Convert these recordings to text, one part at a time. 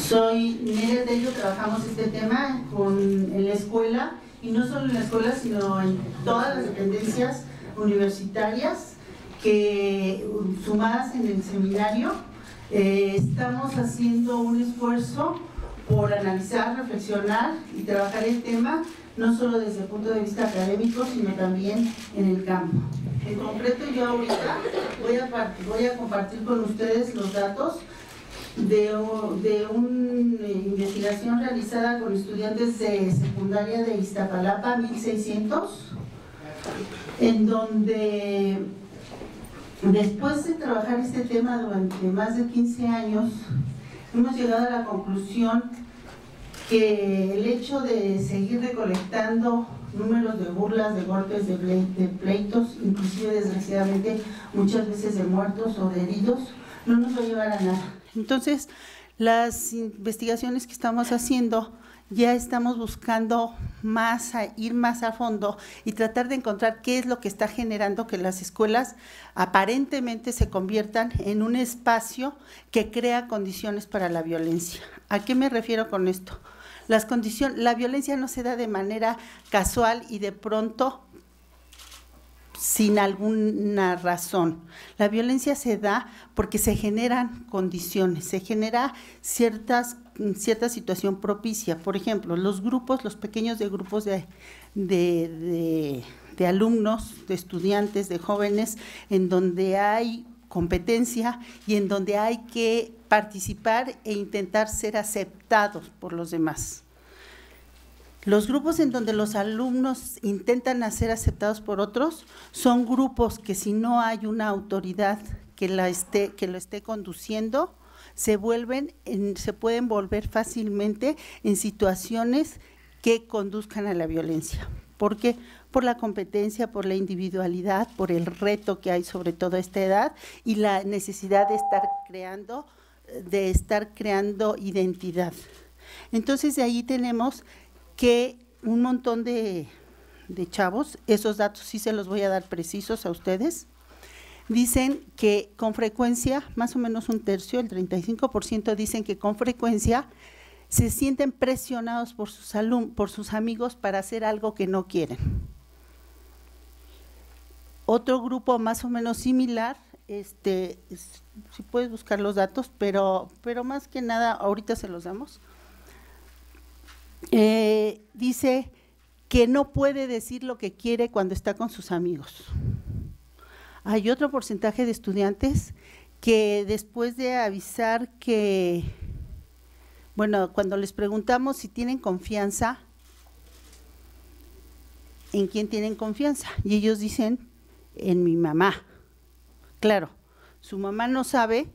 Soy Nerea Tello, trabajamos este tema en la escuela, y no solo en la escuela, sino en todas las dependencias universitarias que, sumadas en el seminario, estamos haciendo un esfuerzo por analizar, reflexionar y trabajar el tema, no solo desde el punto de vista académico, sino también en el campo. En concreto, yo ahorita voy a compartir con ustedes los datos de una investigación realizada con estudiantes de secundaria de Iztapalapa, 1600, en donde después de trabajar este tema durante más de 15 años, hemos llegado a la conclusión que el hecho de seguir recolectando números de burlas, de golpes, de pleitos, inclusive desgraciadamente muchas veces de muertos o de heridos, no nos va a llevar a nada. Entonces, las investigaciones que estamos haciendo, ya estamos buscando ir más a fondo y tratar de encontrar qué es lo que está generando que las escuelas aparentemente se conviertan en un espacio que crea condiciones para la violencia. ¿A qué me refiero con esto? La violencia no se da de manera casual y de pronto sin alguna razón. La violencia se da porque se generan condiciones, se genera cierta situación propicia. Por ejemplo, los pequeños grupos de alumnos, de estudiantes, de jóvenes, en donde hay competencia y en donde hay que participar e intentar ser aceptados por los demás. Los grupos en donde los alumnos intentan ser aceptados por otros son grupos que, si no hay una autoridad que lo esté conduciendo, se pueden volver fácilmente en situaciones que conduzcan a la violencia. ¿Por qué? Por la competencia, por la individualidad, por el reto que hay sobre todo a esta edad y la necesidad de estar creando identidad. Entonces, de ahí tenemos que un montón de chavos, esos datos sí se los voy a dar precisos a ustedes, dicen que con frecuencia, más o menos un tercio, el 35% dicen que con frecuencia se sienten presionados por sus amigos para hacer algo que no quieren. Otro grupo más o menos similar, si puedes buscar los datos, pero más que nada ahorita se los damos. Dice que no puede decir lo que quiere cuando está con sus amigos. Hay otro porcentaje de estudiantes que después de avisar cuando les preguntamos si tienen confianza, ¿en quién tienen confianza? Y ellos dicen, en mi mamá. Claro, su mamá no sabe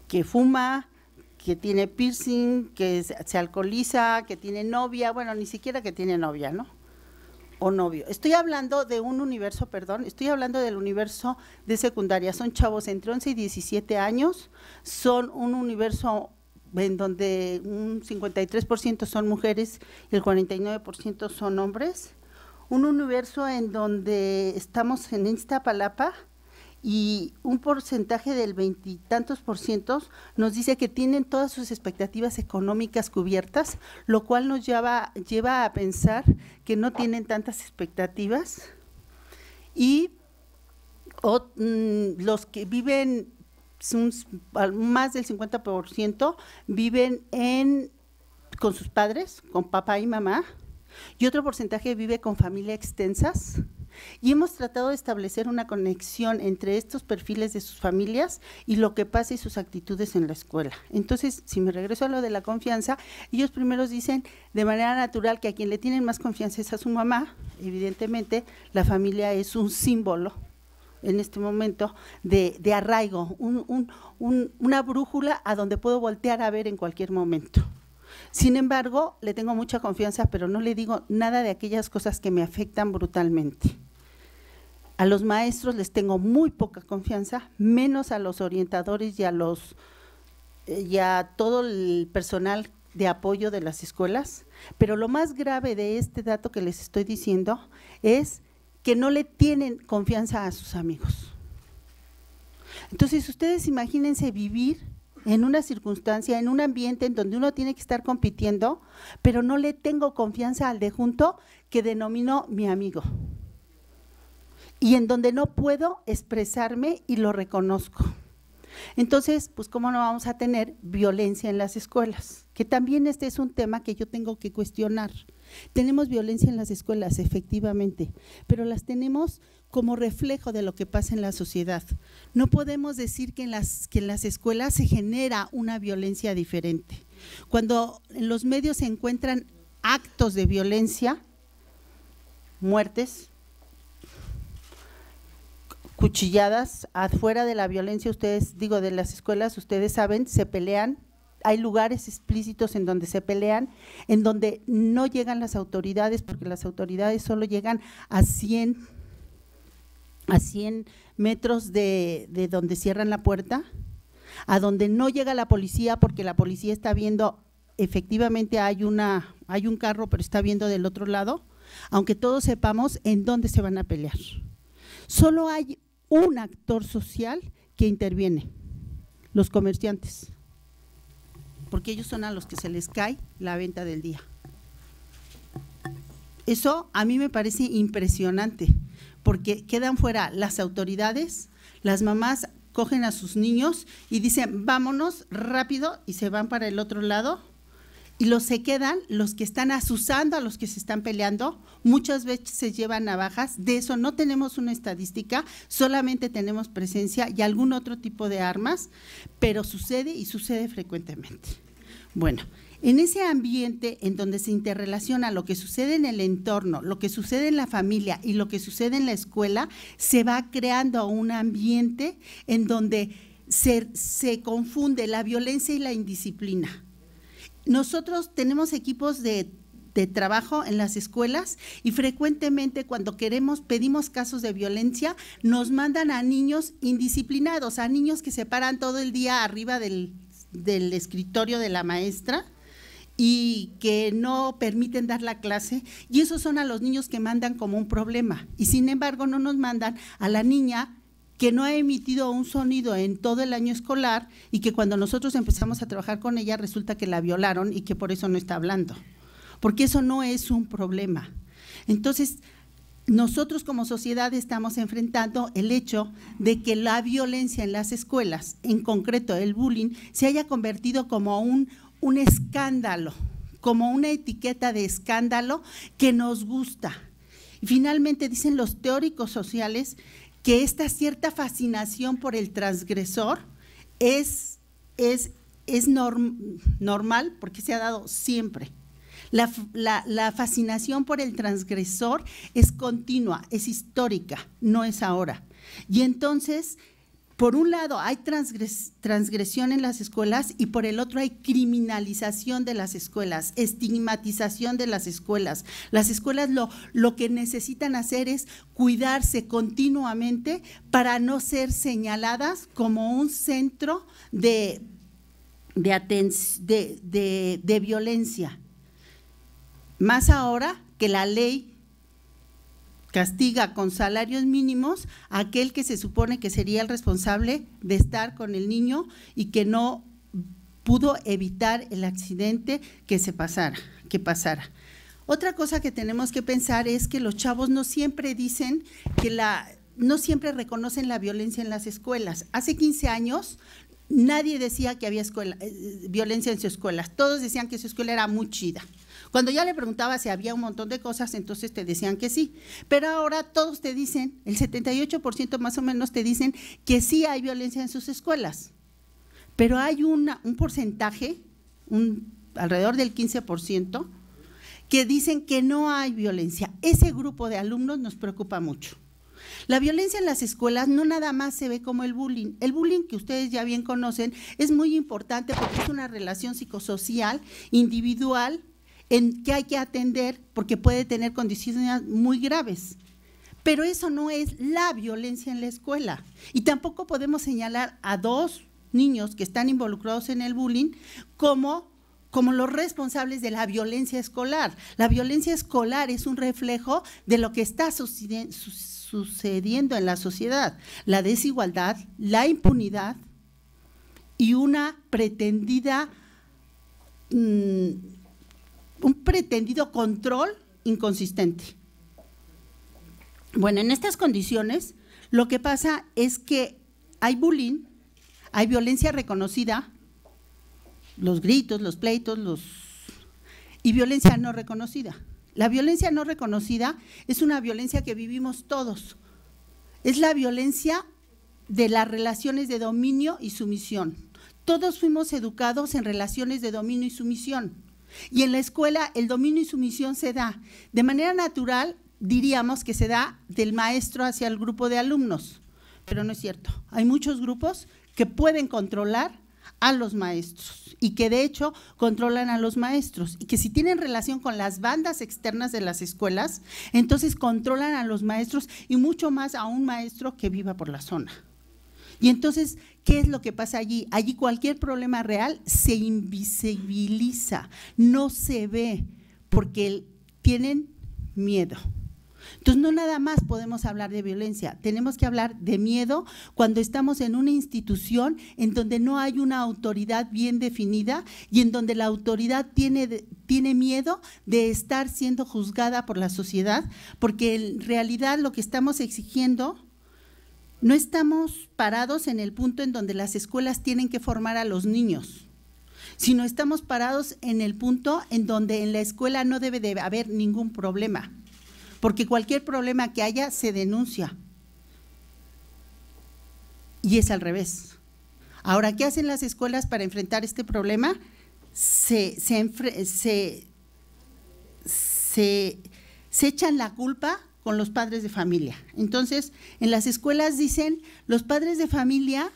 que fuma, que tiene piercing, que se alcoholiza, que tiene novia, ni siquiera que tiene novia, ¿no? O novio. Estoy hablando del universo de secundaria, son chavos entre 11 y 17 años, son un universo en donde un 53% son mujeres y el 49% son hombres, un universo en donde estamos en Iztapalapa, y un porcentaje del 20 y tantos % nos dice que tienen todas sus expectativas económicas cubiertas, lo cual nos lleva a pensar que no tienen tantas expectativas, y los que viven, más del 50% viven con sus padres, con papá y mamá, y otro porcentaje vive con familias extensas. Y hemos tratado de establecer una conexión entre estos perfiles de sus familias y lo que pasa y sus actitudes en la escuela. Entonces, si me regreso a lo de la confianza, ellos primeros dicen de manera natural que a quien le tienen más confianza es a su mamá. Evidentemente, la familia es un símbolo en este momento de arraigo, una brújula a donde puedo voltear a ver en cualquier momento. Sin embargo, le tengo mucha confianza, pero no le digo nada de aquellas cosas que me afectan brutalmente. A los maestros les tengo muy poca confianza, menos a los orientadores y a todo el personal de apoyo de las escuelas, pero lo más grave de este dato que les estoy diciendo es que no le tienen confianza a sus amigos. Entonces, ustedes imagínense vivir en una circunstancia, en un ambiente en donde uno tiene que estar compitiendo, pero no le tengo confianza al de junto que denomino mi amigo. Y en donde no puedo expresarme y lo reconozco. Entonces, pues cómo no vamos a tener violencia en las escuelas, que también este es un tema que yo tengo que cuestionar. Tenemos violencia en las escuelas, efectivamente, pero las tenemos como reflejo de lo que pasa en la sociedad. No podemos decir que en las escuelas se genera una violencia diferente. Cuando en los medios se encuentran actos de violencia, muertes, cuchilladas, afuera de la violencia, ustedes, digo, de las escuelas, ustedes saben, se pelean, hay lugares explícitos en donde se pelean, en donde no llegan las autoridades, porque las autoridades solo llegan a 100 metros de donde cierran la puerta, a donde no llega la policía, porque la policía está viendo, efectivamente hay un carro, pero está viendo del otro lado, aunque todos sepamos en dónde se van a pelear. Solo hay un actor social que interviene, los comerciantes, porque ellos son a los que se les cae la venta del día. Eso a mí me parece impresionante, porque quedan fuera las autoridades, las mamás cogen a sus niños y dicen vámonos rápido y se van para el otro lado. Y se quedan los que están asusando a los que se están peleando, muchas veces se llevan navajas, de eso no tenemos una estadística, solamente tenemos presencia y algún otro tipo de armas, pero sucede y sucede frecuentemente. Bueno, en ese ambiente en donde se interrelaciona lo que sucede en el entorno, lo que sucede en la familia y lo que sucede en la escuela, se va creando un ambiente en donde se confunde la violencia y la indisciplina. Nosotros tenemos equipos de trabajo en las escuelas y frecuentemente cuando pedimos casos de violencia, nos mandan a niños indisciplinados, a niños que se paran todo el día arriba del escritorio de la maestra y que no permiten dar la clase, y esos son a los niños que mandan como un problema, y sin embargo no nos mandan a la niña que no ha emitido un sonido en todo el año escolar y que cuando nosotros empezamos a trabajar con ella resulta que la violaron y que por eso no está hablando, porque eso no es un problema. Entonces, nosotros como sociedad estamos enfrentando el hecho de que la violencia en las escuelas, en concreto el bullying, se haya convertido como un escándalo, como una etiqueta de escándalo que nos gusta. Y finalmente dicen los teóricos sociales que esta cierta fascinación por el transgresor es normal porque se ha dado siempre. La fascinación por el transgresor es continua, es histórica, no es ahora. Y entonces, por un lado hay transgresión en las escuelas y por el otro hay criminalización de las escuelas, estigmatización de las escuelas. Las escuelas lo que necesitan hacer es cuidarse continuamente para no ser señaladas como un centro de violencia. Más ahora que la ley castiga con salarios mínimos a aquel que se supone que sería el responsable de estar con el niño y que no pudo evitar el accidente que pasara. Otra cosa que tenemos que pensar es que los chavos no siempre dicen no siempre reconocen la violencia en las escuelas. Hace 15 años nadie decía que había violencia en su escuela, todos decían que su escuela era muy chida. Cuando ya le preguntaba si había un montón de cosas, entonces te decían que sí. Pero ahora todos te dicen, el 78% más o menos te dicen que sí hay violencia en sus escuelas. Pero hay un porcentaje, alrededor del 15%, que dicen que no hay violencia. Ese grupo de alumnos nos preocupa mucho. La violencia en las escuelas no nada más se ve como el bullying. El bullying, que ustedes ya bien conocen, es muy importante porque es una relación psicosocial, individual, en que hay que atender porque puede tener condiciones muy graves. Pero eso no es la violencia en la escuela. Y tampoco podemos señalar a 2 niños que están involucrados en el bullying como los responsables de la violencia escolar. La violencia escolar es un reflejo de lo que está sucediendo en la sociedad, la desigualdad, la impunidad y una pretendida, un pretendido control inconsistente. Bueno, en estas condiciones lo que pasa es que hay bullying, hay violencia reconocida, los gritos, los pleitos, y violencia no reconocida. La violencia no reconocida es una violencia que vivimos todos. Es la violencia de las relaciones de dominio y sumisión. Todos fuimos educados en relaciones de dominio y sumisión. Y en la escuela el dominio y sumisión se da de manera natural, diríamos que se da del maestro hacia el grupo de alumnos, pero no es cierto. Hay muchos grupos que pueden controlar a los maestros y que de hecho controlan a los maestros y que si tienen relación con las bandas externas de las escuelas, entonces controlan a los maestros y mucho más a un maestro que viva por la zona. Y entonces, ¿qué es lo que pasa allí? Allí cualquier problema real se invisibiliza, no se ve, porque tienen miedo. Entonces, no nada más podemos hablar de violencia, tenemos que hablar de miedo cuando estamos en una institución en donde no hay una autoridad bien definida y en donde la autoridad tiene miedo de estar siendo juzgada por la sociedad, porque en realidad lo que estamos exigiendo, no estamos parados en el punto en donde las escuelas tienen que formar a los niños, sino estamos parados en el punto en donde en la escuela no debe de haber ningún problema, porque cualquier problema que haya se denuncia. Y es al revés. Ahora, ¿qué hacen las escuelas para enfrentar este problema? Se echan la culpa con los padres de familia. Entonces, en las escuelas dicen, los padres de familia,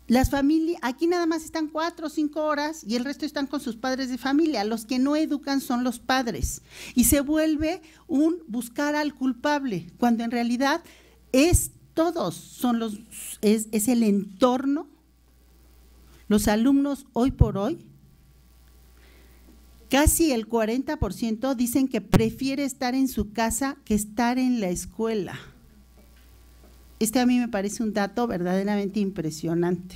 las familias, aquí nada más están 4 o 5 horas y el resto están con sus padres de familia. Los que no educan son los padres. Y se vuelve un buscar al culpable, cuando en realidad es el entorno. Los alumnos hoy por hoy, casi el 40% dicen que prefiere estar en su casa que estar en la escuela. A mí me parece un dato verdaderamente impresionante.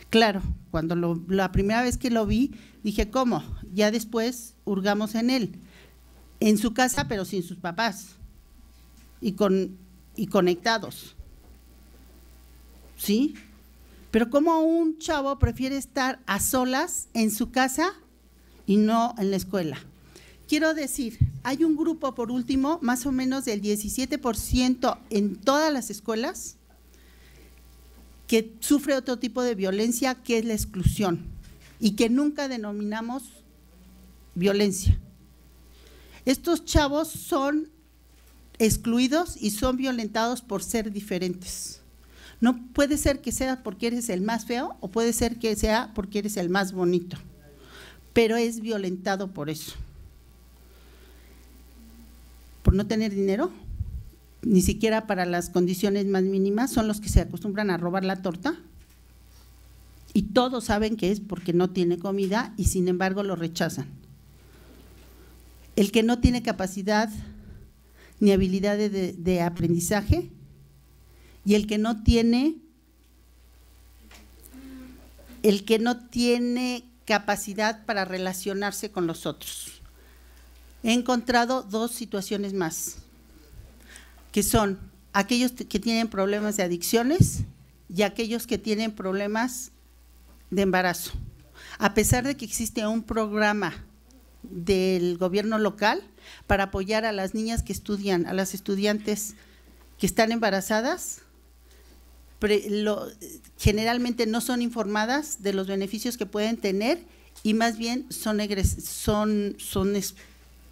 Claro, cuando la primera vez que lo vi, dije, ¿cómo? Ya después hurgamos en él. En su casa, pero sin sus papás y conectados. ¿Sí? Pero ¿cómo un chavo prefiere estar a solas en su casa y no en la escuela? Quiero decir, hay un grupo, por último, más o menos del 17% en todas las escuelas que sufre otro tipo de violencia, que es la exclusión, y que nunca denominamos violencia. Estos chavos son excluidos y son violentados por ser diferentes. No puede ser que sea porque eres el más feo o puede ser que sea porque eres el más bonito, pero es violentado por eso. Por no tener dinero, ni siquiera para las condiciones más mínimas, son los que se acostumbran a robar la torta y todos saben que es porque no tiene comida y sin embargo lo rechazan. El que no tiene capacidad ni habilidad de aprendizaje y el que no tiene capacidad para relacionarse con los otros. He encontrado 2 situaciones más, que son aquellos que tienen problemas de adicciones y aquellos que tienen problemas de embarazo. A pesar de que existe un programa del gobierno local para apoyar a las niñas que estudian, a las estudiantes que están embarazadas, generalmente no son informadas de los beneficios que pueden tener y más bien son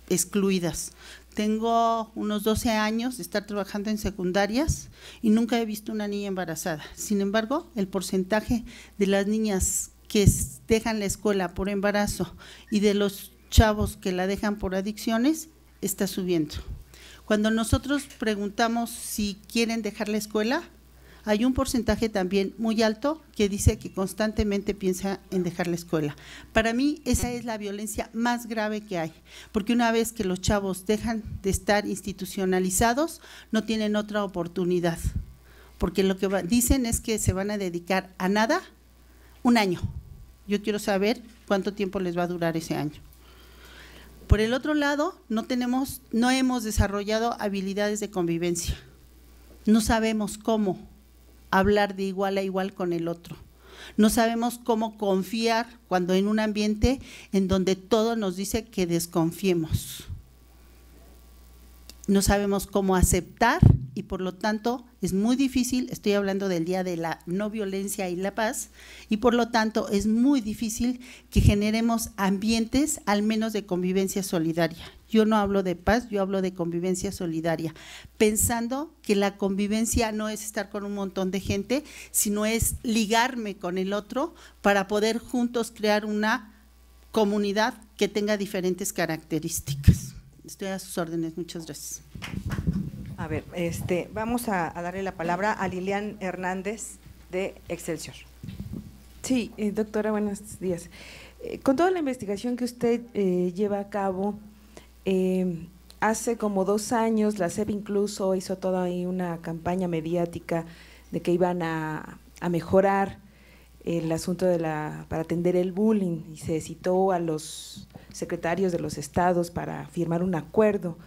excluidas. Tengo unos 12 años de estar trabajando en secundarias y nunca he visto una niña embarazada. Sin embargo, el porcentaje de las niñas que dejan la escuela por embarazo y de los chavos que la dejan por adicciones está subiendo. Cuando nosotros preguntamos si quieren dejar la escuela, hay un porcentaje también muy alto que dice que constantemente piensa en dejar la escuela. Para mí esa es la violencia más grave que hay, porque una vez que los chavos dejan de estar institucionalizados, no tienen otra oportunidad, porque lo que dicen es que se van a dedicar a nada Un año. Yo quiero saber cuánto tiempo les va a durar ese año. Por el otro lado, no hemos desarrollado habilidades de convivencia. No sabemos cómo hablar de igual a igual con el otro. No sabemos cómo confiar cuando en un ambiente en donde todo nos dice que desconfiemos. No sabemos cómo aceptar y por lo tanto es muy difícil, estoy hablando del Día de la No Violencia y la Paz, y por lo tanto es muy difícil que generemos ambientes al menos de convivencia solidaria. Yo no hablo de paz, yo hablo de convivencia solidaria, pensando que la convivencia no es estar con un montón de gente, sino es ligarme con el otro para poder juntos crear una comunidad que tenga diferentes características. Estoy a sus órdenes, muchas gracias. A ver, vamos a darle la palabra a Lilian Hernández de Excelsior. Sí, doctora, buenos días. Con toda la investigación que usted lleva a cabo, hace como 2 años la SEP incluso hizo toda ahí una campaña mediática de que iban a mejorar el asunto para atender el bullying y se citó a los secretarios de los estados para firmar un acuerdo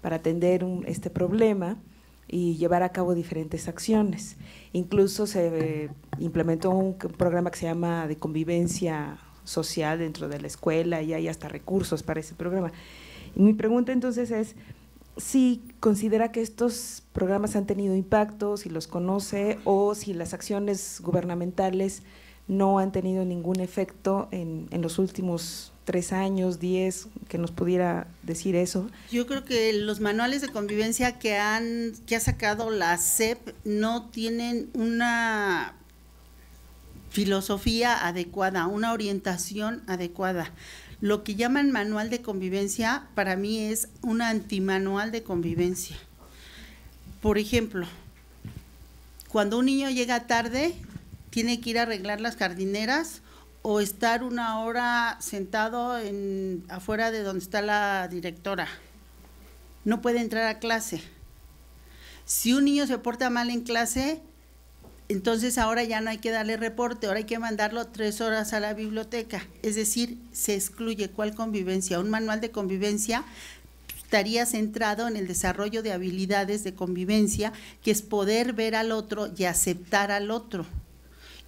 para atender este problema y llevar a cabo diferentes acciones. Incluso se implementó un programa que se llama de convivencia social dentro de la escuela y hay hasta recursos para ese programa. Y mi pregunta entonces es si considera que estos programas han tenido impacto, si los conoce o si las acciones gubernamentales no han tenido ningún efecto en los últimos 3 años, 10, que nos pudiera decir eso. Yo creo que los manuales de convivencia que ha sacado la SEP no tienen una filosofía adecuada, una orientación adecuada. Lo que llaman manual de convivencia para mí es un antimanual de convivencia. Por ejemplo, cuando un niño llega tarde, tiene que ir a arreglar las jardineras o estar 1 hora sentado afuera de donde está la directora. No puede entrar a clase. Si un niño se porta mal en clase, entonces ahora ya no hay que darle reporte, ahora hay que mandarlo 3 horas a la biblioteca. Es decir, se excluye. ¿Cuál convivencia? Un manual de convivencia estaría centrado en el desarrollo de habilidades de convivencia, que es poder ver al otro y aceptar al otro.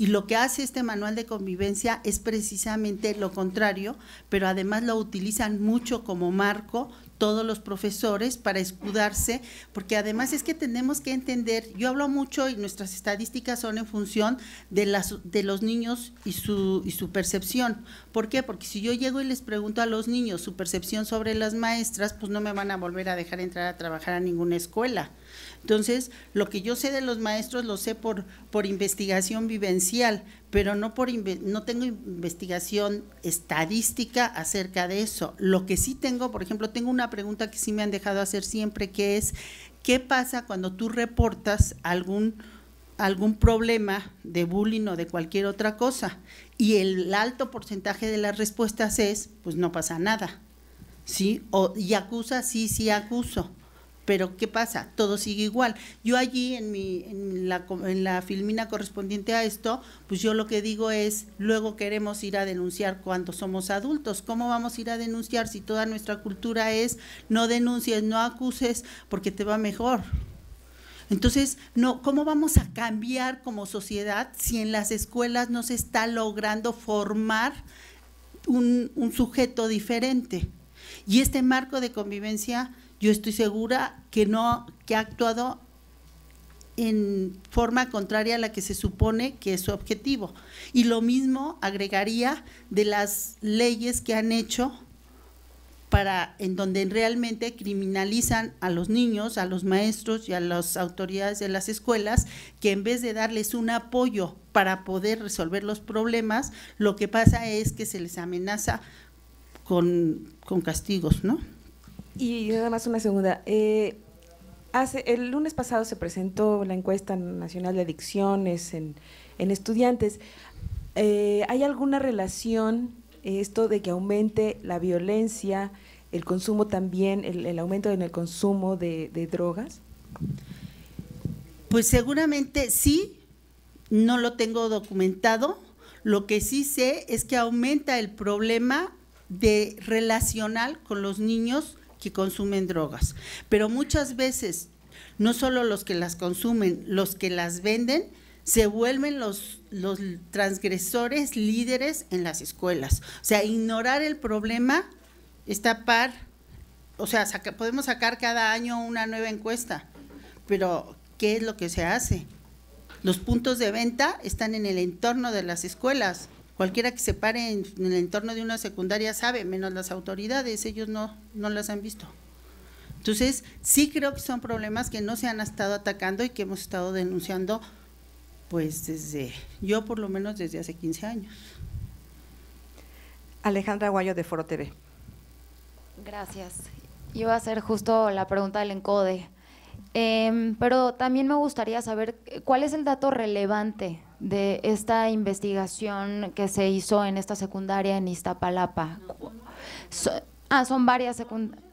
Y lo que hace este manual de convivencia es precisamente lo contrario, pero además lo utilizan mucho como marco todos los profesores para escudarse, porque además es que tenemos que entender, yo hablo mucho y nuestras estadísticas son en función de los niños y su percepción. ¿Por qué? Porque si yo llego y les pregunto a los niños su percepción sobre las maestras, pues no me van a volver a dejar entrar a trabajar a ninguna escuela. Entonces, lo que yo sé de los maestros lo sé por investigación vivencial, pero no tengo investigación estadística acerca de eso. Lo que sí tengo, por ejemplo, tengo una pregunta que sí me han dejado hacer siempre, que es, ¿qué pasa cuando tú reportas algún problema de bullying o de cualquier otra cosa? Y el alto porcentaje de las respuestas es, pues no pasa nada, ¿sí? Y acusa, sí acuso. Pero ¿qué pasa? Todo sigue igual. Yo allí en la filmina correspondiente a esto, pues yo lo que digo es, luego queremos ir a denunciar cuando somos adultos. ¿Cómo vamos a ir a denunciar si toda nuestra cultura es no denuncies, no acuses, porque te va mejor? Entonces, no, ¿cómo vamos a cambiar como sociedad si en las escuelas no se está logrando formar un sujeto diferente? Y este marco de convivencia, yo estoy segura que ha actuado en forma contraria a la que se supone que es su objetivo. Y lo mismo agregaría de las leyes que han hecho en donde realmente criminalizan a los niños, a los maestros y a las autoridades de las escuelas, que en vez de darles un apoyo para poder resolver los problemas, lo que pasa es que se les amenaza con castigos, ¿no? Y nada más una segunda. El lunes pasado se presentó la encuesta nacional de adicciones en estudiantes. ¿Hay alguna relación esto de que aumente la violencia, el consumo también, el aumento en el consumo de drogas? Pues seguramente sí, no lo tengo documentado. Lo que sí sé es que aumenta el problema de relacional con los niños que consumen drogas, pero muchas veces no solo los que las consumen, los que las venden se vuelven los transgresores líderes en las escuelas. O sea, ignorar el problema es tapar, o sea, podemos sacar cada año una nueva encuesta, pero ¿qué es lo que se hace? Los puntos de venta están en el entorno de las escuelas. Cualquiera que se pare en el entorno de una secundaria sabe, menos las autoridades, ellos no las han visto. Entonces, sí creo que son problemas que no se han estado atacando y que hemos estado denunciando, pues yo por lo menos desde hace 15 años. Alejandra Aguayo, de Foro TV. Gracias. Iba a hacer justo la pregunta del ENCODE. Pero también me gustaría saber cuál es el dato relevante de esta investigación que se hizo en esta secundaria en Iztapalapa. Son varias secundarias.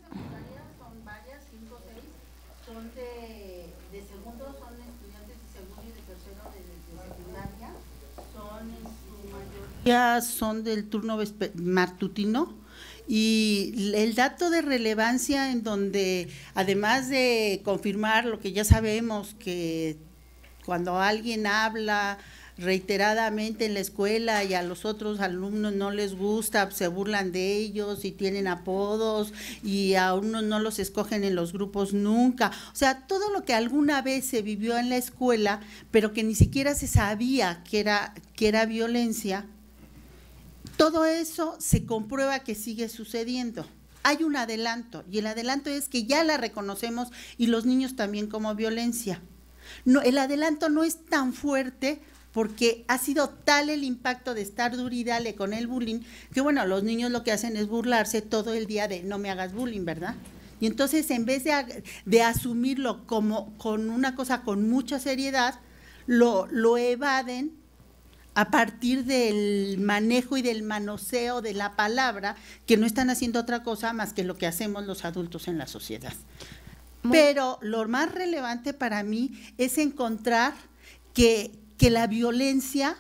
Son varias, 5 o 6, son de segundo, son estudiantes de segundo y de tercero de secundaria, son en su mayoría son del turno matutino. Y el dato de relevancia en donde, además de confirmar lo que ya sabemos, que cuando alguien habla reiteradamente en la escuela y a los otros alumnos no les gusta, se burlan de ellos y tienen apodos y a unos no los escogen en los grupos nunca. O sea, todo lo que alguna vez se vivió en la escuela, pero que ni siquiera se sabía que era violencia. Todo eso se comprueba que sigue sucediendo. Hay un adelanto, y el adelanto es que ya la reconocemos y los niños también como violencia. No, el adelanto no es tan fuerte porque ha sido tal el impacto de estar duro y dale con el bullying, que bueno, los niños lo que hacen es burlarse todo el día de no me hagas bullying, ¿verdad? Y entonces en vez de asumirlo como con una cosa con mucha seriedad, lo evaden a partir del manejo y del manoseo de la palabra, que no están haciendo otra cosa más que lo que hacemos los adultos en la sociedad. Pero lo más relevante para mí es encontrar que la violencia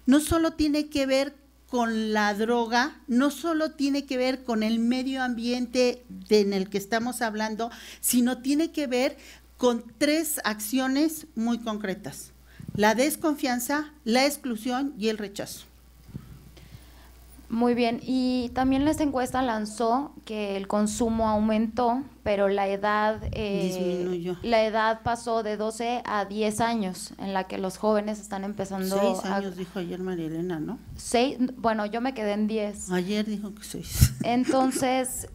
no solo tiene que ver con la droga, no solo tiene que ver con el medio ambiente en el que estamos hablando, sino tiene que ver con 3 acciones muy concretas: la desconfianza, la exclusión y el rechazo. Muy bien, y también esta encuesta lanzó que el consumo aumentó, pero la edad disminuyó. La edad pasó de 12 a 10 años, en la que los jóvenes están empezando 6 años, dijo ayer María Elena, ¿no? 6, bueno, yo me quedé en 10. Ayer dijo que 6. Entonces,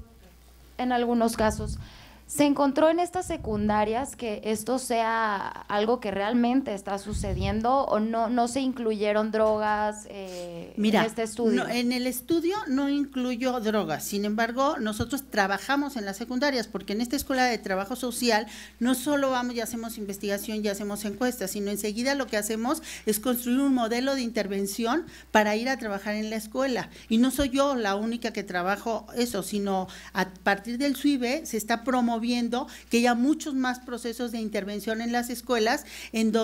en algunos casos, ¿se encontró en estas secundarias que esto sea algo que realmente está sucediendo o no se incluyeron drogas Mira, en este estudio? No, en el estudio no incluyó drogas, sin embargo, nosotros trabajamos en las secundarias, porque en esta escuela de trabajo social no solo vamos y hacemos investigación y hacemos encuestas, sino enseguida lo que hacemos es construir un modelo de intervención para ir a trabajar en la escuela. Y no soy yo la única que trabajo eso, sino a partir del SUIBE se está promoviendo que haya muchos más procesos de intervención en las escuelas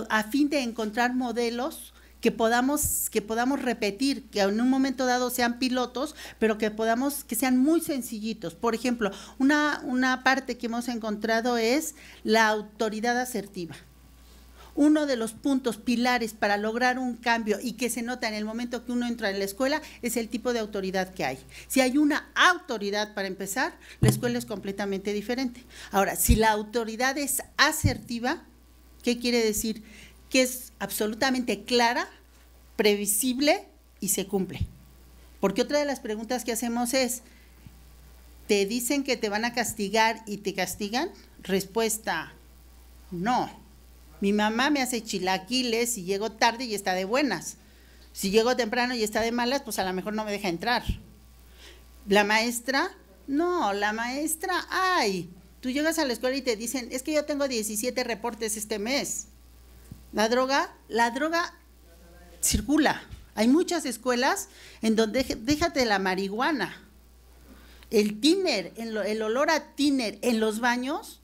a fin de encontrar modelos que podamos repetir, que en un momento dado sean pilotos, pero que sean muy sencillitos. Por ejemplo, una parte que hemos encontrado es la autoridad asertiva. Uno de los puntos pilares para lograr un cambio y que se nota en el momento que uno entra en la escuela es el tipo de autoridad que hay. Si hay una autoridad para empezar, la escuela es completamente diferente. Ahora, si la autoridad es asertiva, ¿qué quiere decir? Que es absolutamente clara, previsible y se cumple. Porque otra de las preguntas que hacemos es, ¿te dicen que te van a castigar y te castigan? Respuesta, no. Mi mamá me hace chilaquiles si llego tarde y está de buenas. Si llego temprano y está de malas, pues a lo mejor no me deja entrar. La maestra, no, la maestra, ay, tú llegas a la escuela y te dicen, es que yo tengo 17 reportes este mes. La droga circula. Hay muchas escuelas en donde, déjate la marihuana, el tiner, el olor a tiner en los baños,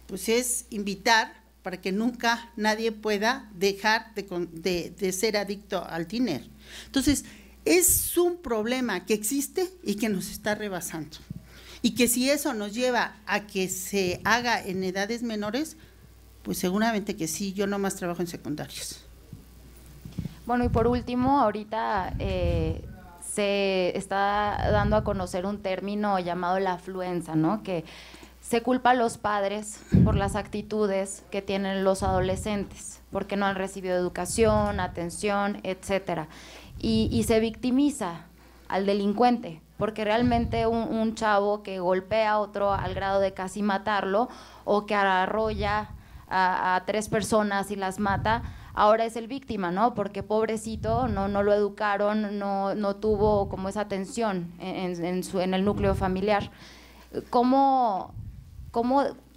pues es invitar para que nunca nadie pueda dejar de ser adicto al tiner. Entonces, es un problema que existe y que nos está rebasando. Y que si eso nos lleva a que se haga en edades menores, pues seguramente que sí, yo nomás trabajo en secundarias. Bueno, y por último, ahorita se está dando a conocer un término llamado la afluenza, ¿no? Que se culpa a los padres por las actitudes que tienen los adolescentes, porque no han recibido educación, atención, etcétera. Y se victimiza al delincuente, porque realmente un chavo que golpea a otro al grado de casi matarlo, o que arrolla a 3 personas y las mata, ahora es el víctima, ¿no? Porque pobrecito, no lo educaron, no tuvo como esa atención en el núcleo familiar. ¿Cómo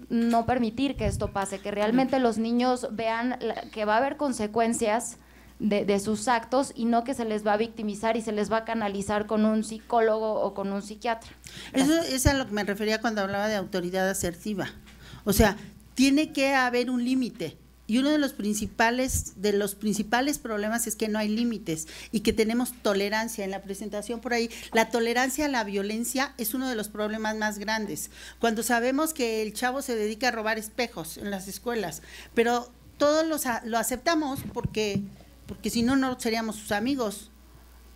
no permitir que esto pase? Que realmente los niños vean que va a haber consecuencias de sus actos, y no que se les va a victimizar y se les va a canalizar con un psicólogo o con un psiquiatra. Eso es a lo que me refería cuando hablaba de autoridad asertiva. O sea, tiene que haber un límite. Y uno de los principales problemas es que no hay límites y que tenemos tolerancia. En la presentación por ahí, la tolerancia a la violencia es uno de los problemas más grandes. Cuando sabemos que el chavo se dedica a robar espejos en las escuelas, pero todos lo aceptamos porque si no, no seríamos sus amigos.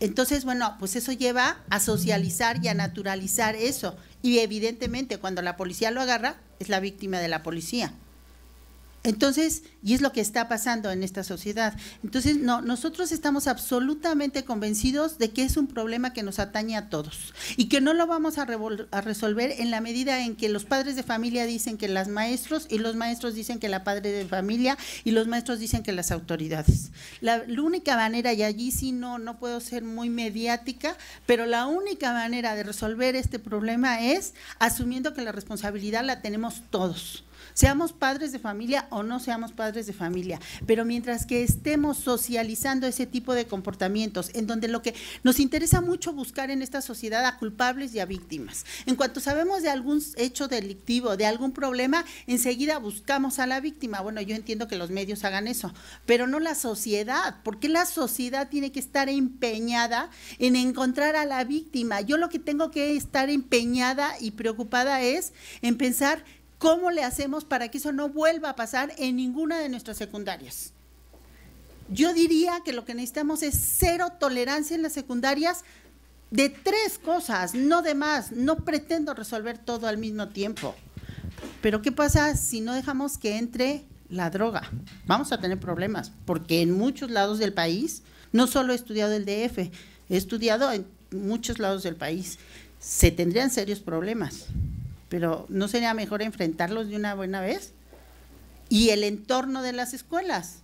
Entonces, bueno, pues eso lleva a socializar y a naturalizar eso. Y evidentemente, cuando la policía lo agarra, es la víctima de la policía. Entonces, y es lo que está pasando en esta sociedad. Entonces, nosotros estamos absolutamente convencidos de que es un problema que nos atañe a todos y que no lo vamos a resolver en la medida en que los padres de familia dicen que los maestros, y los maestros dicen que la padre de familia, y los maestros dicen que las autoridades. La única manera, y allí sí no puedo ser muy mediática, pero la única manera de resolver este problema es asumiendo que la responsabilidad la tenemos todos. Seamos padres de familia o no seamos padres de familia, pero mientras que estemos socializando ese tipo de comportamientos, en donde lo que nos interesa mucho buscar en esta sociedad a culpables y a víctimas. En cuanto sabemos de algún hecho delictivo, de algún problema, enseguida buscamos a la víctima. Bueno, yo entiendo que los medios hagan eso, pero no la sociedad. ¿Por qué la sociedad tiene que estar empeñada en encontrar a la víctima? Yo lo que tengo que estar empeñada y preocupada es en pensar ¿cómo le hacemos para que eso no vuelva a pasar en ninguna de nuestras secundarias? Yo diría que lo que necesitamos es 0 tolerancia en las secundarias de 3 cosas, no de más. No pretendo resolver todo al mismo tiempo. Pero ¿qué pasa si no dejamos que entre la droga? Vamos a tener problemas, porque en muchos lados del país, no solo he estudiado el DF, he estudiado en muchos lados del país, se tendrían serios problemas. Pero ¿no sería mejor enfrentarlos de una buena vez? Y el entorno de las escuelas,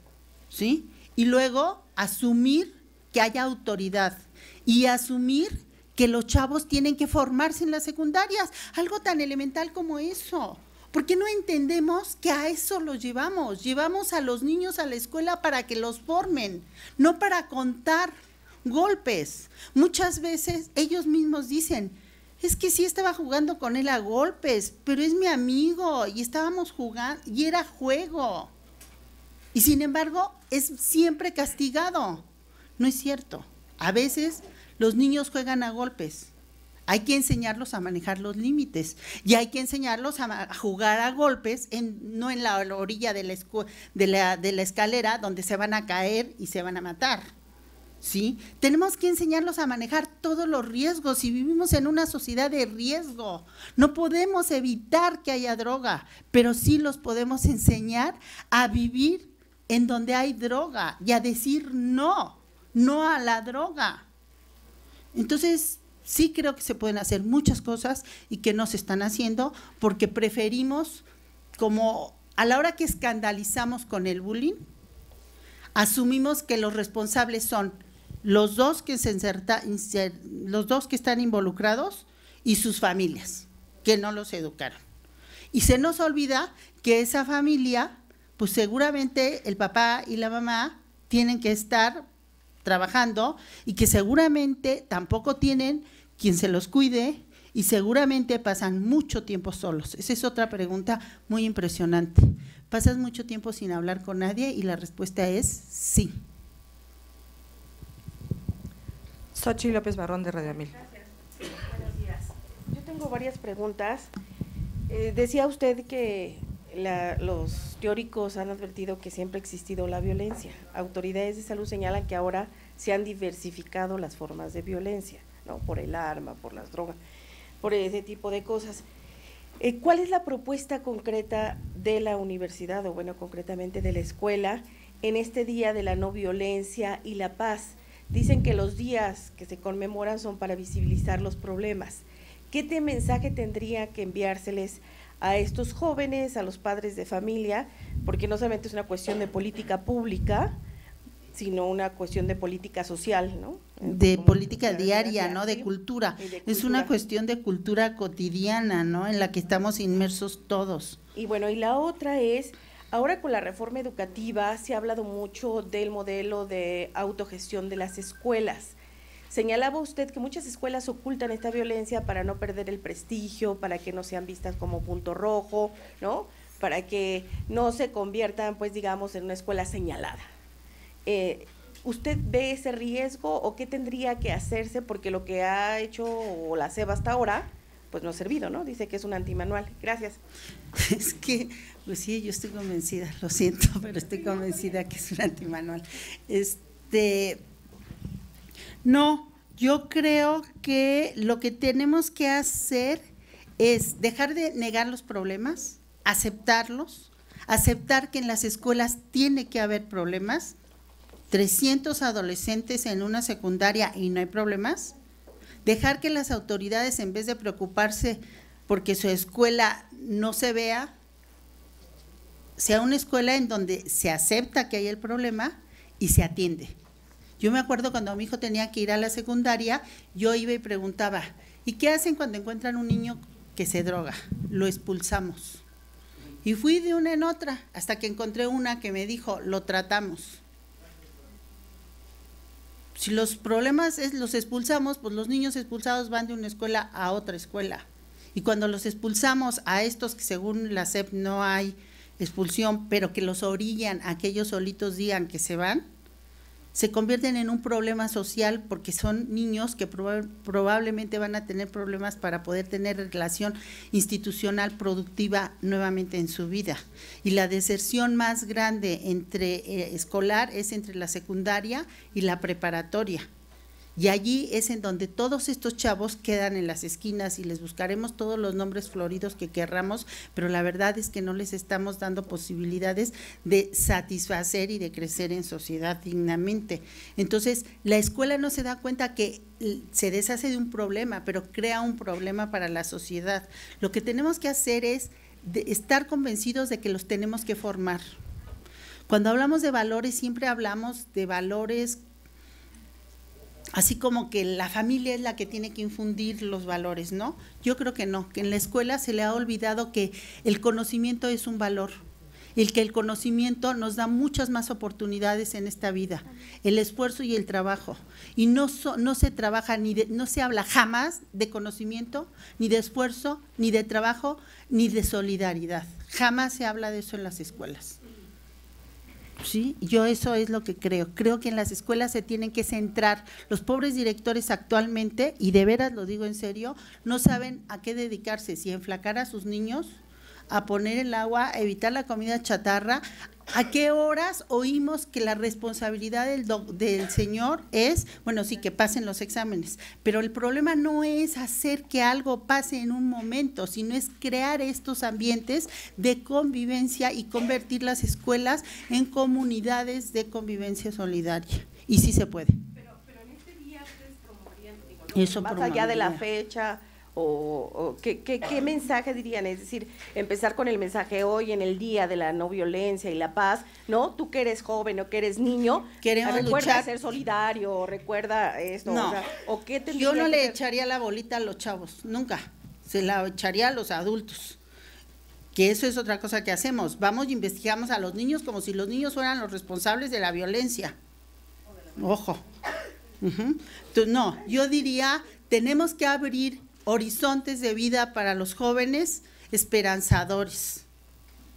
¿sí? Y luego asumir que haya autoridad y asumir que los chavos tienen que formarse en las secundarias, algo tan elemental como eso. ¿Por qué no entendemos que a eso los llevamos? Llevamos a los niños a la escuela para que los formen, no para contar golpes. Muchas veces ellos mismos dicen, es que sí estaba jugando con él a golpes, pero es mi amigo y estábamos jugando y era juego. Y sin embargo, es siempre castigado. No es cierto. A veces los niños juegan a golpes. Hay que enseñarlos a manejar los límites y hay que enseñarlos a jugar a golpes, no en la orilla de la escalera donde se van a caer y se van a matar. ¿Sí? Tenemos que enseñarlos a manejar todos los riesgos y vivimos en una sociedad de riesgo. No podemos evitar que haya droga, pero sí los podemos enseñar a vivir en donde hay droga y a decir no a la droga. Entonces, sí creo que se pueden hacer muchas cosas y que no se están haciendo porque preferimos, como a la hora que escandalizamos con el bullying, asumimos que los responsables son los dos que están involucrados y sus familias, que no los educaron. Y se nos olvida que esa familia, pues seguramente el papá y la mamá tienen que estar trabajando y que seguramente tampoco tienen quien se los cuide y seguramente pasan mucho tiempo solos. Esa es otra pregunta muy impresionante. ¿Pasas mucho tiempo sin hablar con nadie? Y la respuesta es sí. Xochitl López Barrón, de Radio 1000. Buenos días. Yo tengo varias preguntas. Decía usted que los teóricos han advertido que siempre ha existido la violencia. Autoridades de salud señalan que ahora se han diversificado las formas de violencia, ¿no? Por el arma, por las drogas, por ese tipo de cosas. ¿Cuál es la propuesta concreta de la universidad, o bueno, concretamente de la escuela, en este Día de la No Violencia y la Paz? Dicen que los días que se conmemoran son para visibilizar los problemas. ¿Qué mensaje tendría que enviárseles a estos jóvenes, a los padres de familia? Porque no solamente es una cuestión de política pública, sino una cuestión de política social, ¿no? De como política diaria, ¿no? sí, De cultura. de Es una cuestión de cultura cotidiana, ¿no? En la que estamos inmersos todos. Y bueno, y la otra es, ahora con la reforma educativa se ha hablado mucho del modelo de autogestión de las escuelas. Señalaba usted que muchas escuelas ocultan esta violencia para no perder el prestigio, para que no sean vistas como punto rojo, ¿no? Para que no se conviertan, pues digamos, en una escuela señalada. ¿Usted ve ese riesgo o qué tendría que hacerse? Porque lo que ha hecho o la SEB hasta ahora, pues no ha servido, ¿no? Dice que es un antimanual. Gracias. Es que, pues sí, yo estoy convencida, lo siento, pero estoy convencida que es un antimanual. No, yo creo que lo que tenemos que hacer es dejar de negar los problemas, aceptarlos, aceptar que en las escuelas tiene que haber problemas. 300 adolescentes en una secundaria y no hay problemas. Dejar que las autoridades, en vez de preocuparse porque su escuela no se vea, sea una escuela en donde se acepta que hay el problema y se atiende. Yo me acuerdo cuando mi hijo tenía que ir a la secundaria, yo iba y preguntaba, ¿y qué hacen cuando encuentran un niño que se droga? Lo expulsamos. Y fui de una en otra, hasta que encontré una que me dijo, lo tratamos. Si los problemas los expulsamos, pues los niños expulsados van de una escuela a otra escuela. Y cuando los expulsamos a estos que según la SEP no hay expulsión, pero que los orillan a que ellos solitos digan que se van, se convierten en un problema social porque son niños que probablemente van a tener problemas para poder tener relación institucional productiva nuevamente en su vida. Y la deserción más grande entre escolar es entre la secundaria y la preparatoria. Y allí es en donde todos estos chavos quedan en las esquinas y les buscaremos todos los nombres floridos que querramos, pero la verdad es que no les estamos dando posibilidades de satisfacer y de crecer en sociedad dignamente. Entonces, la escuela no se da cuenta que se deshace de un problema, pero crea un problema para la sociedad. Lo que tenemos que hacer es estar convencidos de que los tenemos que formar. Cuando hablamos de valores, siempre hablamos de valores así como que la familia es la que tiene que infundir los valores, ¿no? Yo creo que no, que en la escuela se le ha olvidado que el conocimiento es un valor, el que el conocimiento nos da muchas más oportunidades en esta vida, el esfuerzo y el trabajo, y no se trabaja no se habla jamás de conocimiento, ni de esfuerzo, ni de trabajo, ni de solidaridad, jamás se habla de eso en las escuelas. Sí, yo eso es lo que creo que en las escuelas se tienen que centrar. Los pobres directores actualmente, y de veras lo digo en serio, no saben a qué dedicarse, si a enflacar a sus niños, a poner el agua, a evitar la comida chatarra. ¿A qué horas oímos que la responsabilidad del señor es, bueno, sí, que pasen los exámenes, pero el problema no es hacer que algo pase en un momento, sino es crear estos ambientes de convivencia y convertir las escuelas en comunidades de convivencia solidaria. Y sí se puede. Pero en este día ustedes promoverían, eso más allá de la fecha, o ¿qué mensaje dirían? Es decir, empezar con el mensaje hoy en el Día de la No Violencia y la Paz, ¿no? Tú que eres joven o que eres niño, recuerda luchar, ser solidario, recuerda esto, no, o qué tendría yo no que le ser? echaría la bolita a los chavos, nunca, se la echaría a los adultos, que eso es otra cosa que hacemos, vamos y investigamos a los niños como si los niños fueran los responsables de la violencia, ojo, Entonces, no, yo diría, tenemos que abrir horizontes de vida para los jóvenes esperanzadores,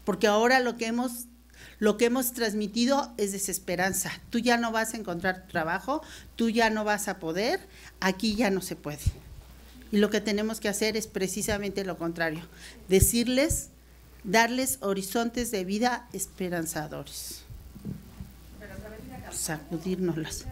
porque ahora lo que hemos transmitido es desesperanza. Tú ya no vas a encontrar trabajo, tú ya no vas a poder, aquí ya no se puede. Y lo que tenemos que hacer es precisamente lo contrario, darles horizontes de vida esperanzadores. Sacudírnoslas.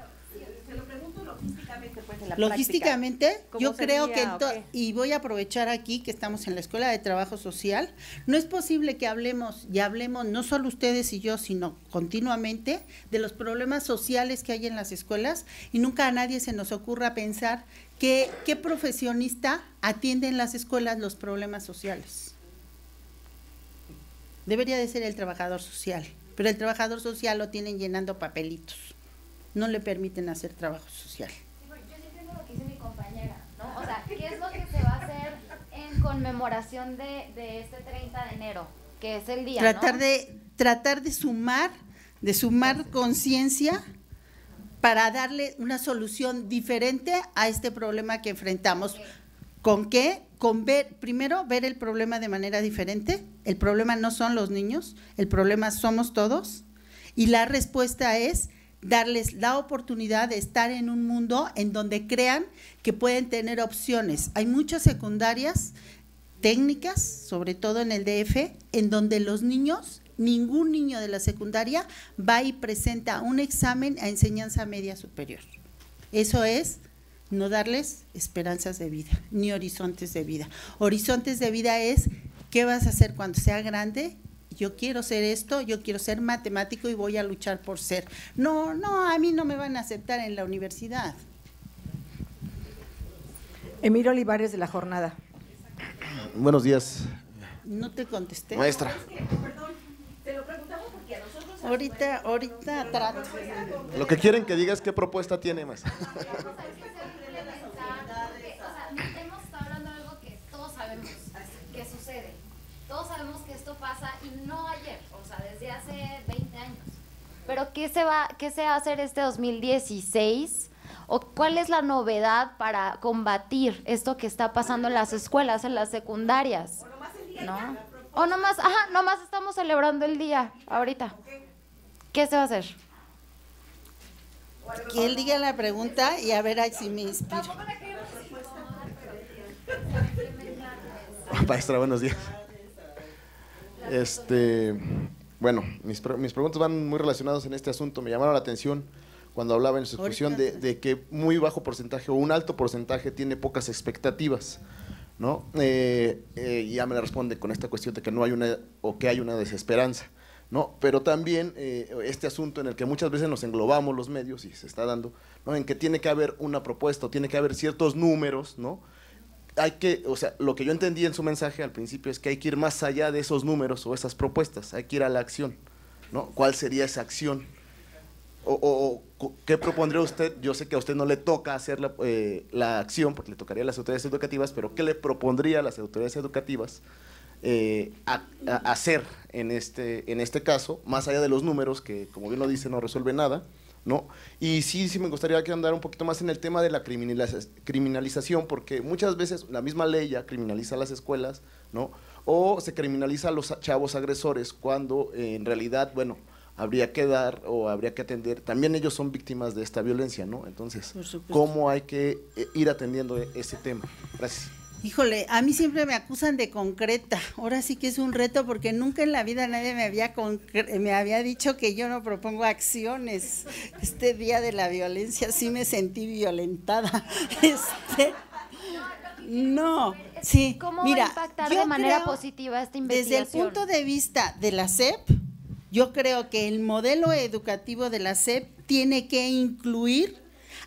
Se lo pregunto logísticamente, pues, en la Logísticamente, práctica. yo creo que, ¿Cómo y voy a aprovechar aquí que estamos en la Escuela de Trabajo Social, no es posible que hablemos no solo ustedes y yo, sino continuamente de los problemas sociales que hay en las escuelas y nunca a nadie se nos ocurra pensar qué profesionista atiende en las escuelas los problemas sociales. Debería de ser el trabajador social, pero el trabajador social lo tienen llenando papelitos, no le permiten hacer trabajo social. Yo sí entiendo lo que dice mi compañera, ¿no? O sea, ¿qué es lo que se va a hacer en conmemoración de este 30 de enero, que es el día, tratar de sumar conciencia para darle una solución diferente a este problema que enfrentamos. ¿Con qué? Con primero ver el problema de manera diferente. El problema no son los niños, el problema somos todos, y la respuesta es darles la oportunidad de estar en un mundo en donde crean que pueden tener opciones. Hay muchas secundarias técnicas, sobre todo en el DF, en donde los niños, ningún niño de la secundaria va y presenta un examen a enseñanza media superior. Eso es no darles esperanzas de vida, ni horizontes de vida. Horizontes de vida es, ¿qué vas a hacer cuando sea grande? Yo quiero ser esto, yo quiero ser matemático y voy a luchar por ser. No, a mí no me van a aceptar en la universidad. Emilio Olivares, de La Jornada. Buenos días. No te contesté. Maestra. Perdón, te lo preguntamos porque a nosotros… Ahorita trato. Lo que quieren que digas qué propuesta tiene, maestra. Hemos estado hablando de algo que todos sabemos que sucede. Todos sabemos que esto pasa y no ayer, o sea, desde hace 20 años. Pero ¿qué se va a hacer este 2016? ¿O cuál es la novedad para combatir esto que está pasando en las escuelas, en las secundarias? ¿No? O nomás estamos celebrando el día ahorita. ¿Qué se va a hacer? Que él diga la pregunta y a ver si me inspiro. Maestra, buenos días. Bueno, mis preguntas van muy relacionadas en este asunto. Me llamaron la atención cuando hablaba en su exposición de que muy bajo porcentaje o un alto porcentaje tiene pocas expectativas, ¿no? Y ya me la responde con esta cuestión de que no hay hay una desesperanza, ¿no? Pero también este asunto en el que muchas veces nos englobamos los medios y se está dando, ¿no? En que tiene que haber una propuesta o tiene que haber ciertos números, ¿no? Lo que yo entendí en su mensaje al principio es que hay que ir más allá de esos números o esas propuestas, hay que ir a la acción, ¿no? ¿Cuál sería esa acción? O ¿qué propondría usted? Yo sé que a usted no le toca hacer la acción, porque le tocaría a las autoridades educativas, pero ¿qué le propondría a las autoridades educativas hacer en este caso, más allá de los números, que como bien lo dice, no resuelve nada, ¿no? Y sí me gustaría que andara un poquito más en el tema de la criminalización, porque muchas veces la misma ley ya criminaliza a las escuelas, ¿no? O se criminaliza a los chavos agresores, cuando en realidad, bueno, habría que atender, también ellos son víctimas de esta violencia, ¿no? Entonces, ¿cómo hay que ir atendiendo ese tema? Gracias. Híjole, a mí siempre me acusan de concreta, ahora sí que es un reto porque nunca en la vida nadie me había dicho que yo no propongo acciones. Este día de la violencia sí me sentí violentada. No, sí. ¿Cómo mira, va a impactar de manera positiva esta investigación? Desde el punto de vista de la SEP, yo creo que el modelo educativo de la SEP tiene que incluir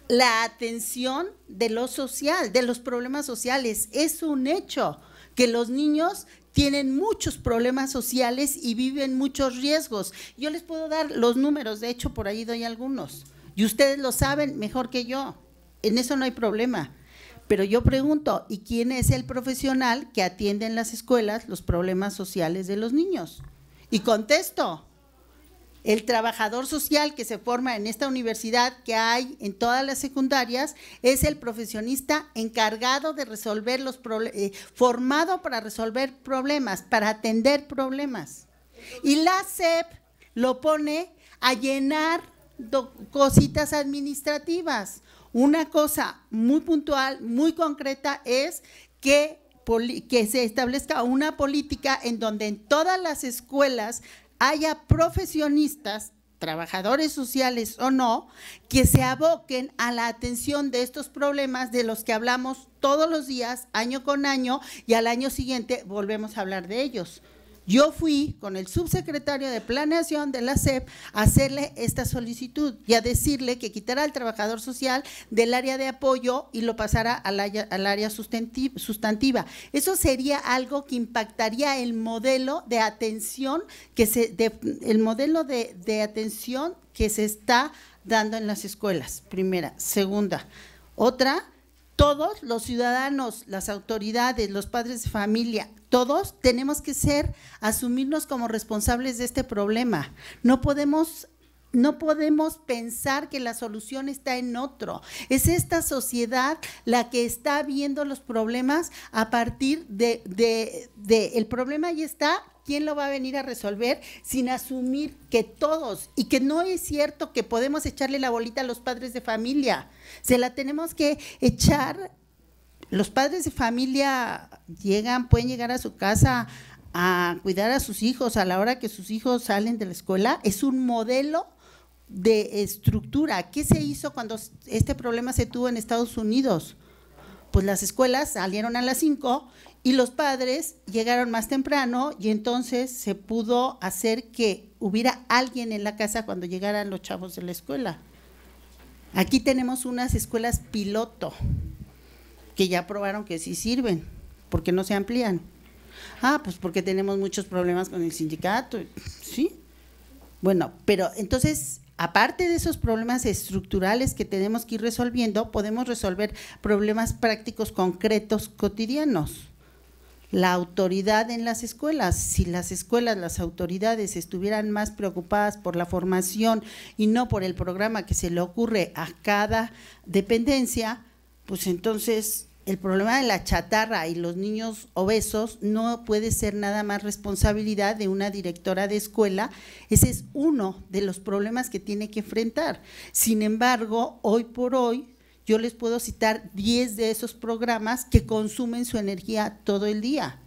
la atención de lo social, de los problemas sociales. Es un hecho que los niños tienen muchos problemas sociales y viven muchos riesgos. Yo les puedo dar los números, de hecho por ahí doy algunos, y ustedes lo saben mejor que yo, en eso no hay problema. Pero yo pregunto, ¿y quién es el profesional que atiende en las escuelas los problemas sociales de los niños? Y contesto, El trabajador social que se forma en esta universidad, que hay en todas las secundarias, es el profesionista encargado de resolver los problemas, formado para resolver problemas, para atender problemas. Y la SEP lo pone a llenar cositas administrativas. Una cosa muy puntual, muy concreta es que se establezca una política en donde en todas las escuelas haya profesionistas, trabajadores sociales o no, que se aboquen a la atención de estos problemas de los que hablamos todos los días, año con año, y al año siguiente volvemos a hablar de ellos. Yo fui con el subsecretario de Planeación de la SEP a hacerle esta solicitud y a decirle que quitara al trabajador social del área de apoyo y lo pasara al área sustantiva. Eso sería algo que impactaría el modelo de atención que se está dando en las escuelas, primera. Segunda, otra, todos los ciudadanos, las autoridades, los padres de familia, todos tenemos que asumirnos como responsables de este problema. No podemos pensar que la solución está en otro. Es esta sociedad la que está viendo los problemas a partir de el problema ya está. ¿Quién lo va a venir a resolver sin asumir que todos, y que no es cierto que podemos echarle la bolita a los padres de familia? Se la tenemos que echar. Los padres de familia pueden llegar a su casa a cuidar a sus hijos a la hora que sus hijos salen de la escuela. Es un modelo de estructura. ¿Qué se hizo cuando este problema se tuvo en Estados Unidos? Pues las escuelas salieron a las 5 y los padres llegaron más temprano, y entonces se pudo hacer que hubiera alguien en la casa cuando llegaran los chavos de la escuela. Aquí tenemos unas escuelas piloto que ya probaron que sí sirven. ¿Por qué no se amplían? Pues porque tenemos muchos problemas con el sindicato, ¿sí? Bueno, pero entonces, aparte de esos problemas estructurales que tenemos que ir resolviendo, podemos resolver problemas prácticos concretos cotidianos. La autoridad en las escuelas, si las escuelas, las autoridades estuvieran más preocupadas por la formación y no por el programa que se le ocurre a cada dependencia, pues entonces el problema de la chatarra y los niños obesos no puede ser nada más responsabilidad de una directora de escuela. Ese es uno de los problemas que tiene que enfrentar. Sin embargo, hoy por hoy, yo les puedo citar 10 de esos programas que consumen su energía todo el día.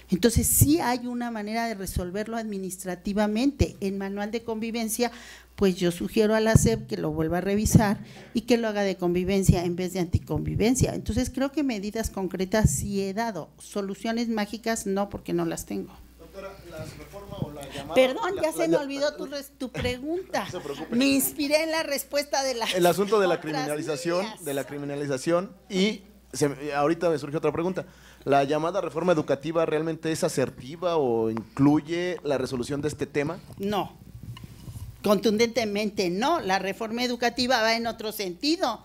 Entonces, sí hay una manera de resolverlo administrativamente. En manual de convivencia, pues yo sugiero a la SEP que lo vuelva a revisar y que lo haga de convivencia en vez de anticonvivencia. Entonces, creo que medidas concretas sí he dado. Soluciones mágicas no, porque no las tengo. Doctora, ¿la reforma o la llamada? Perdón, ya se me olvidó tu pregunta. No se preocupe. Me inspiré en la respuesta de la… El asunto de la criminalización, y ahorita me surge otra pregunta. ¿La llamada reforma educativa realmente es asertiva o incluye la resolución de este tema? No, contundentemente no. La reforma educativa va en otro sentido.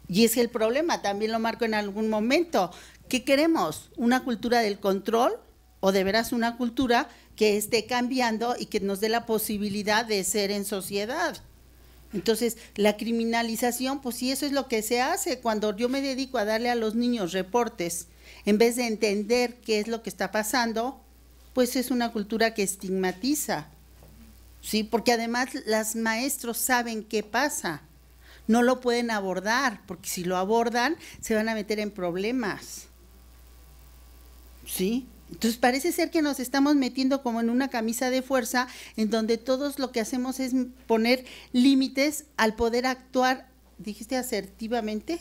Y es el problema, también lo marco en algún momento. ¿Qué queremos? ¿Una cultura del control o de veras una cultura que esté cambiando y que nos dé la posibilidad de ser en sociedad? Entonces, la criminalización, pues sí, eso es lo que se hace. Cuando yo me dedico a darle a los niños reportes, en vez de entender qué es lo que está pasando, pues es una cultura que estigmatiza, ¿sí? Porque además los maestros saben qué pasa, no lo pueden abordar, porque si lo abordan se van a meter en problemas, ¿sí? Entonces parece ser que nos estamos metiendo como en una camisa de fuerza, en donde todos lo que hacemos es poner límites al poder actuar, ¿dijiste asertivamente?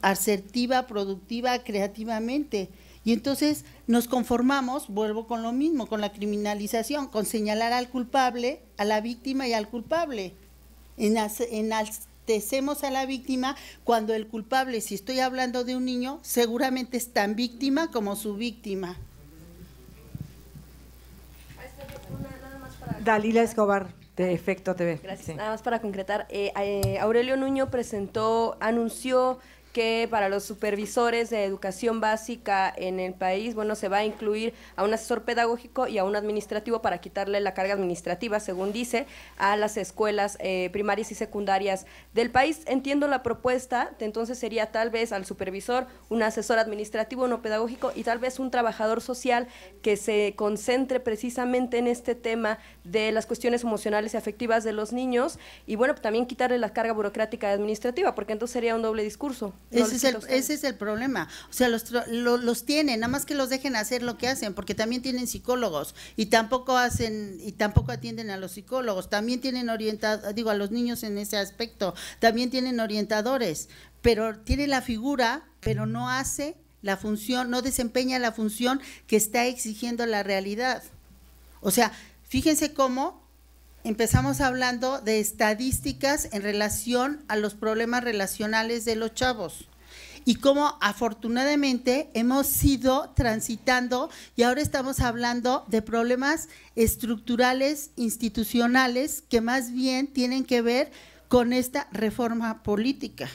Asertiva, productiva, creativamente. Y entonces nos conformamos, vuelvo con lo mismo, con la criminalización, con señalar al culpable, a la víctima y al culpable. Enaltecemos a la víctima cuando el culpable, si estoy hablando de un niño, seguramente es tan víctima como su víctima. Dalila Escobar, de Efecto TV. Gracias. Sí. Nada más para concretar, Aurelio Nuño anunció que para los supervisores de educación básica en el país, bueno, se va a incluir a un asesor pedagógico y a un administrativo para quitarle la carga administrativa, según dice, a las escuelas primarias y secundarias del país. Entiendo la propuesta, entonces sería tal vez al supervisor, un asesor administrativo, uno pedagógico y tal vez un trabajador social que se concentre precisamente en este tema de las cuestiones emocionales y afectivas de los niños y bueno, también quitarle la carga burocrática y administrativa, porque entonces sería un doble discurso. Ese es el problema, o sea, los tienen, nada más que los dejen hacer lo que hacen, porque también tienen psicólogos y tampoco atienden a los psicólogos, también tienen a los niños en ese aspecto, también tienen orientadores, pero tiene la figura, pero no hace la función, no desempeña la función que está exigiendo la realidad. O sea, fíjense cómo empezamos hablando de estadísticas en relación a los problemas relacionales de los chavos y cómo afortunadamente hemos ido transitando y ahora estamos hablando de problemas estructurales, institucionales, que más bien tienen que ver con esta reforma política.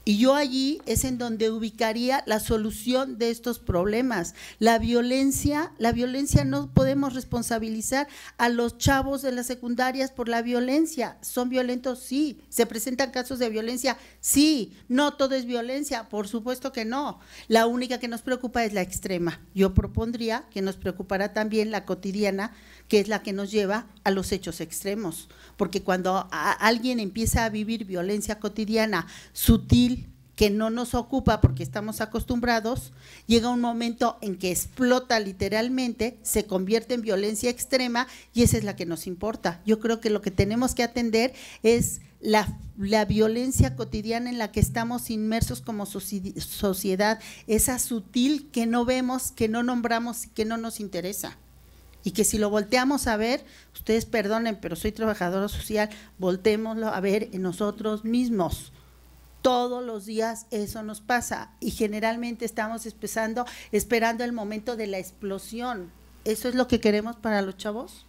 Y yo allí es en donde ubicaría la solución de estos problemas. La violencia no podemos responsabilizar a los chavos de las secundarias por la violencia. ¿Son violentos? Sí. ¿Se presentan casos de violencia? Sí. No todo es violencia, por supuesto que no. La única que nos preocupa es la extrema. Yo propondría que nos preocupara también la cotidiana, que es la que nos lleva a los hechos extremos. Porque cuando alguien empieza a vivir violencia cotidiana sutil, que no nos ocupa porque estamos acostumbrados, llega un momento en que explota literalmente, se convierte en violencia extrema y esa es la que nos importa. Yo creo que lo que tenemos que atender es la violencia cotidiana en la que estamos inmersos como sociedad, esa sutil que no vemos, que no nombramos, que no nos interesa. Y que si lo volteamos a ver, ustedes perdonen, pero soy trabajadora social, voltémoslo a ver en nosotros mismos. Todos los días eso nos pasa y generalmente estamos esperando el momento de la explosión. ¿Eso es lo que queremos para los chavos?